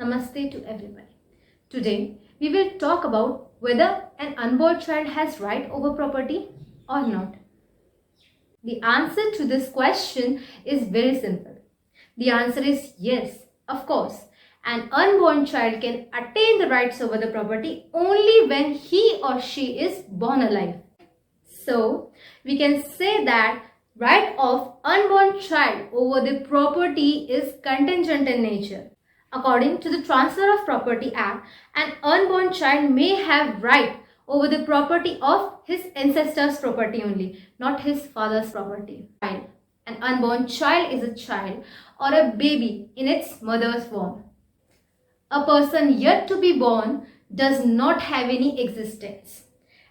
Namaste to everybody. Today we will talk about whether an unborn child has right over property or not. The answer to this question is very simple. The answer is yes, of course. An unborn child can attain the rights over the property only when he or she is born alive. So, we can say that right of unborn child over the property is contingent in nature. According to the Transfer of Property Act, an unborn child may have right over the property of his ancestor's property only, not his father's property. An unborn child is a child or a baby in its mother's womb. A person yet to be born does not have any existence,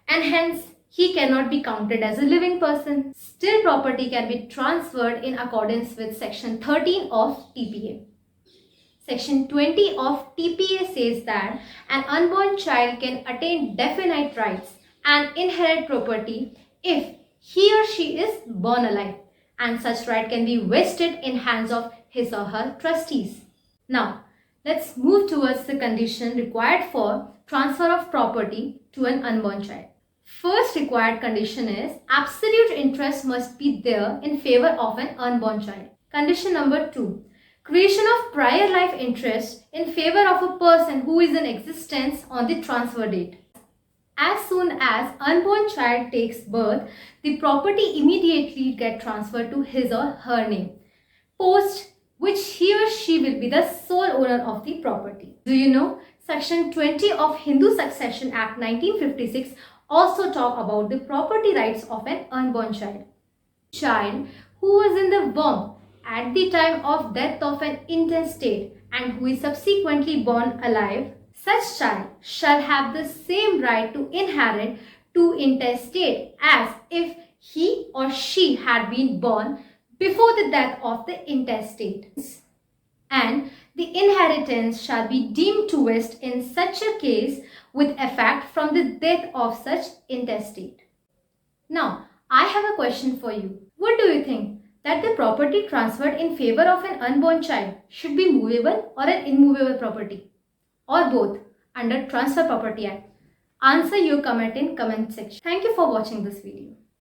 and hence he cannot be counted as a living person. Still, property can be transferred in accordance with Section 13 of TPA. Section 20 of TPA says that an unborn child can attain definite rights and inherit property if he or she is born alive, and such right can be vested in hands of his or her trustees. Now, let's move towards the condition required for transfer of property to an unborn child. First required condition is absolute interest must be there in favor of an unborn child. Condition number 2. Creation of prior life interest in favor of a person who is in existence on the transfer date. As soon as unborn child takes birth, the property immediately gets transferred to his or her name, post which he or she will be the sole owner of the property. Do you know Section 20 of Hindu Succession Act 1956 also talk about the property rights of an unborn child. Child who was in the womb at the time of death of an intestate and who is subsequently born alive, such child shall have the same right to inherit to intestate as if he or she had been born before the death of the intestate, and the inheritance shall be deemed to vest in such a case with effect from the death of such intestate. Now, I have a question for you. What do you think? That the property transferred in favor of an unborn child should be movable or an immovable property, or both under Transfer Property Act? Answer your comment in comment section. Thank you for watching this video.